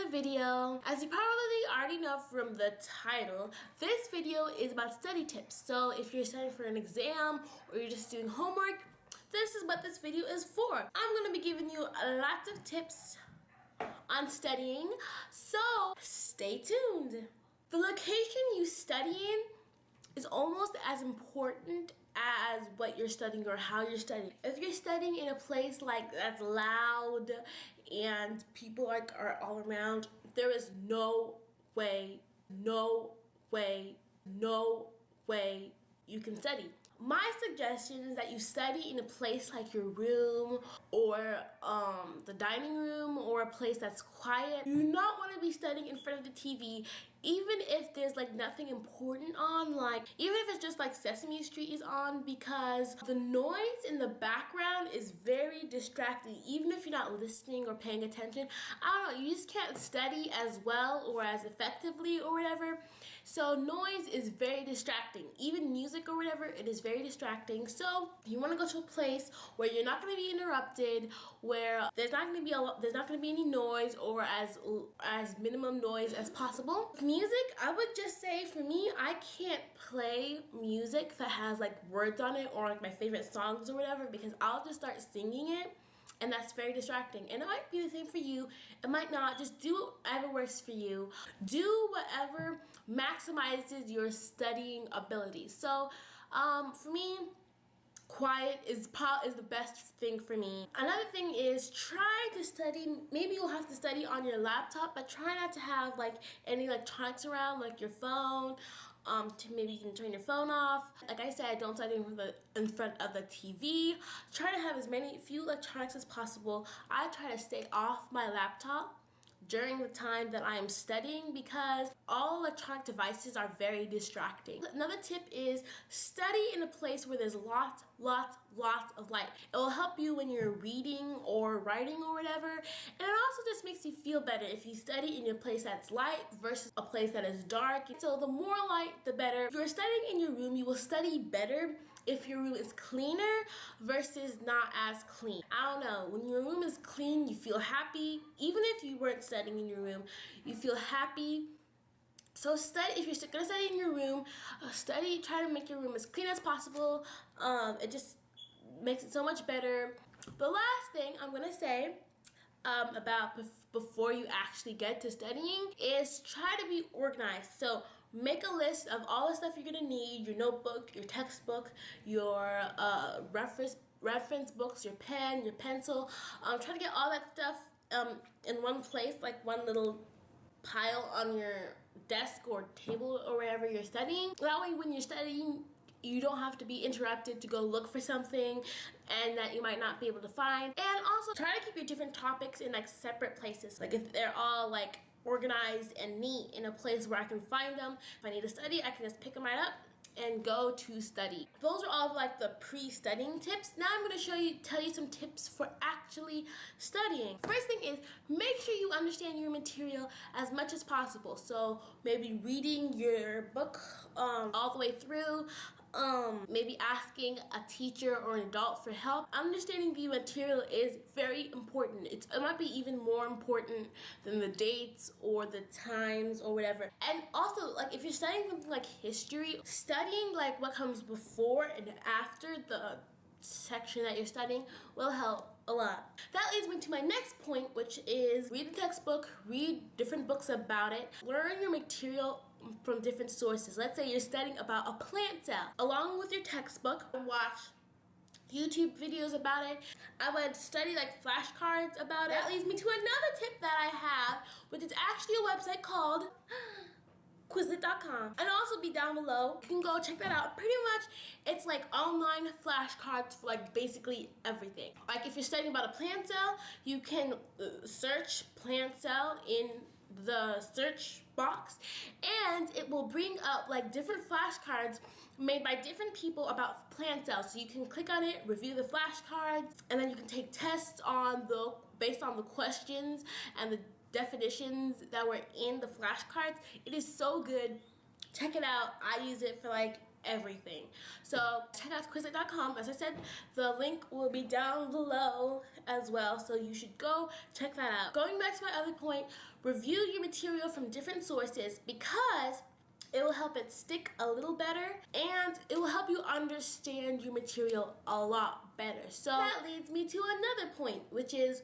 the video. As you probably already know from the title, this video is about study tips. So if you're studying for an exam or you're just doing homework, this is what this video is for. I'm going to be giving you lots of tips on studying, so stay tuned. The location you study in is almost as important as what you're studying or how you're studying. If you're studying in a place like that's loud and people are all around, there is no way you can study. My suggestion is that you study in a place like your room or the dining room or a place that's quiet. You do not want to be studying in front of the TV, even if there's like nothing important on, like even if it's just like Sesame Street is on, because the noise in the background is very distracting. Even if you're not listening or paying attention, I don't know, you just can't study as well or as effectively or whatever. So noise is very distracting. Even music or whatever, it is very distracting. So you want to go to a place where you're not going to be interrupted, where there's not going to be any noise, or as minimum noise as possible. Music, I would just say for me, I can't play music that has like words on it or like my favorite songs or whatever, because I'll just start singing it. And that's very distracting. And it might be the same for you. It might not. Just do whatever works for you. Do whatever maximizes your studying ability. So for me, quiet is the best thing for me. Another thing is try to study. Maybe you'll have to study on your laptop, but try not to have like any electronics around, like your phone. Maybe you can turn your phone off. Like I said, don't study in front of the TV. Try to have few electronics as possible. I try to stay off my laptop during the time that I am studying, because all electronic devices are very distracting. Another tip is study in a place where there's lots of light. It will help you when you're reading or writing or whatever, and it also just makes you feel better if you study in a place that's light versus a place that is dark. So the more light, the better. If you're studying in your room, you will study better if your room is cleaner versus not as clean. I don't know, when your room is clean, you feel happy. Even if you weren't studying in your room, you feel happy. So study, if you're gonna study in your room, try to make your room as clean as possible. It just makes it so much better. The last thing I'm gonna say about before you actually get to studying is try to be organized. So make a list of all the stuff you're gonna need: your notebook, your textbook, your reference books, your pen, your pencil. Try to get all that stuff in one place, like one little pile on your desk or table or wherever you're studying. That way when you're studying, you don't have to be interrupted to go look for something and that you might not be able to find. And also try to keep your different topics in like separate places. Like if they're all like organized and neat in a place where I can find them. If I need to study, I can just pick them right up and go to study. Those are all like the pre-studying tips. Now I'm going to tell you some tips for actually studying. First thing is, make sure you understand your material as much as possible. So maybe reading your book all the way through, maybe asking a teacher or an adult for help. Understanding the material is very important. It might be even more important than the dates or the times or whatever. And also, like if you're studying something like history, studying like what comes before and after the section that you're studying will help a lot. That leads me to my next point, which is read the textbook, read different books about it, learn your material from different sources. Let's say you're studying about a plant cell. Along with your textbook, watch YouTube videos about it. I would study like flashcards about it. That leads me to another tip that I have, which is actually a website called Quizlet.com, and also be down below. You can go check that out. Pretty much it's like online flashcards for like basically everything. Like if you're studying about a plant cell, you can search plant cell in the search box, and it will bring up like different flashcards made by different people about plant cells. So you can click on it, review the flashcards, and then you can take tests based on the questions and the definitions that were in the flashcards. It is so good. Check it out. I use it for like everything. So check out Quizlet.com. As I said, the link will be down below as well, so you should go check that out. Going back to my other point, review your material from different sources because it will help it stick a little better, and it will help you understand your material a lot better. So that leads me to another point, which is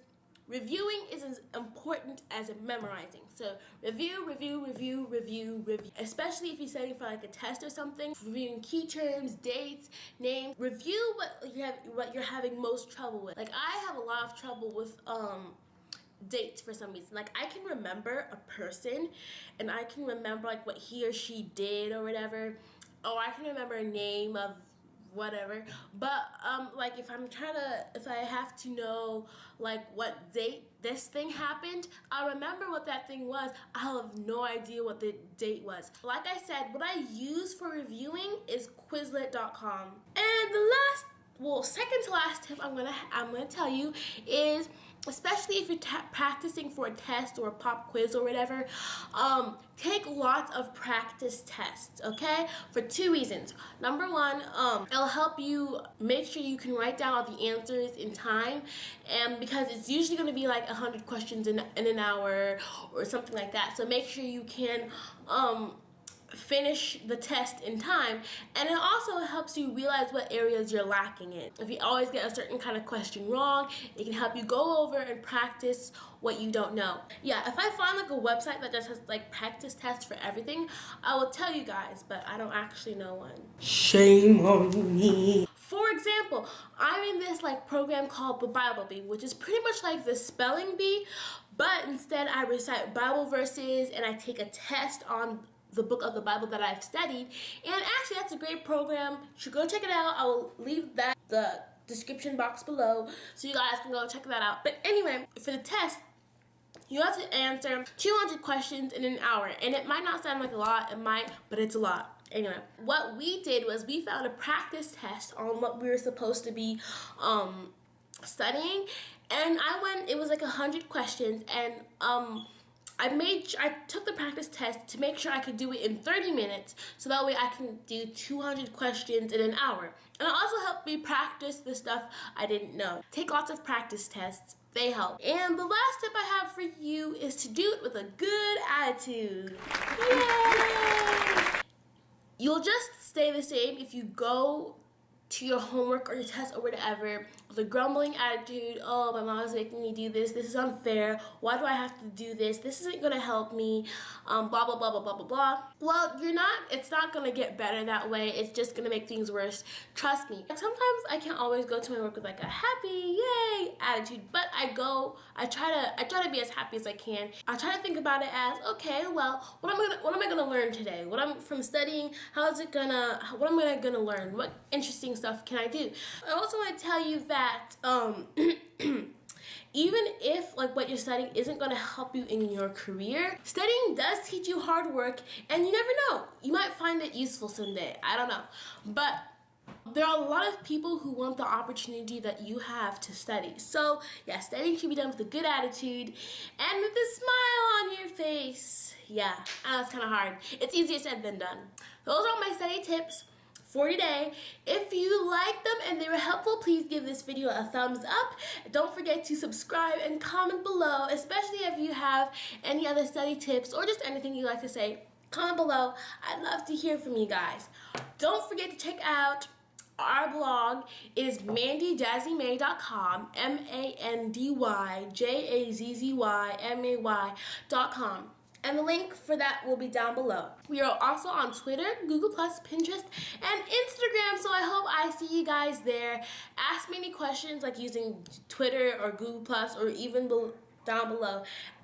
reviewing is as important as memorizing. So review, review, review, review, review. Especially if you're studying for like a test or something, reviewing key terms, dates, names. Review what you're having most trouble with. Like I have a lot of trouble with dates for some reason. Like I can remember a person and I can remember like what he or she did or whatever, or I can remember a name of whatever, but like if I have to know like what date this thing happened, I remember what that thing was, I'll have no idea what the date was. Like I said, what I use for reviewing is Quizlet.com. And the second to last tip I'm gonna tell you is, especially if you're practicing for a test or a pop quiz or whatever, take lots of practice tests, okay? For two reasons. Number one, it'll help you make sure you can write down all the answers in time, and because it's usually going to be like 100 questions in an hour or something like that. So make sure you can finish the test in time, and it also helps you realize what areas you're lacking in. If you always get a certain kind of question wrong, it can help you go over and practice what you don't know. Yeah, if I find like a website that just has like practice tests for everything, I will tell you guys, but I don't actually know one. Shame on me. For example, I'm in this like program called the Bible Bee, which is pretty much like the spelling bee, but instead I recite Bible verses and I take a test on the book of the Bible that I've studied. And actually that's a great program. You should go check it out. I will leave the description box below so you guys can go check that out. But anyway, for the test, you have to answer 200 questions in an hour. And it might not sound like a lot, it might, but it's a lot. Anyway, what we did was we found a practice test on what we were supposed to be studying. And it was like 100 questions, and I took the practice test to make sure I could do it in 30 minutes, so that way I can do 200 questions in an hour. And it also helped me practice the stuff I didn't know. Take lots of practice tests, they help. And the last tip I have for you is to do it with a good attitude. Yay! You'll just stay the same if you go to your homework or your test or whatever with a grumbling attitude. Oh, my mom is making me do this. This is unfair. Why do I have to do this? This isn't gonna help me. Blah, blah, blah, blah, blah, blah, blah. Well, it's not gonna get better that way. It's just gonna make things worse. Trust me. Sometimes I can't always go to my work with like a happy, yay attitude, but I try to be as happy as I can. I try to think about it as, okay, well, what am I gonna learn today? From studying, what am I gonna learn? What interesting stuff can I do? I also want to tell you that even if like what you're studying isn't going to help you in your career, studying does teach you hard work, and you never know, you might find it useful someday. I don't know, but there are a lot of people who want the opportunity that you have to study. So yeah, studying should be done with a good attitude and with a smile on your face. Yeah, I know it's kind of hard. It's easier said than done. Those are my study tips for today. If you like them and they were helpful, please give this video a thumbs up. Don't forget to subscribe and comment below, especially if you have any other study tips or just anything you'd like to say. Comment below. I'd love to hear from you guys. Don't forget to check out our blog. It is mandyjazzymay.com, mandyjazzymay.com. And the link for that will be down below. We are also on Twitter, Google+, Pinterest, and Instagram, so I hope I see you guys there. Ask me any questions like using Twitter or Google+, or even down below.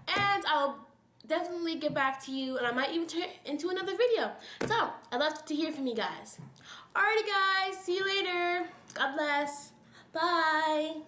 And I'll definitely get back to you, and I might even turn it into another video. So, I'd love to hear from you guys. Alrighty guys, see you later. God bless. Bye.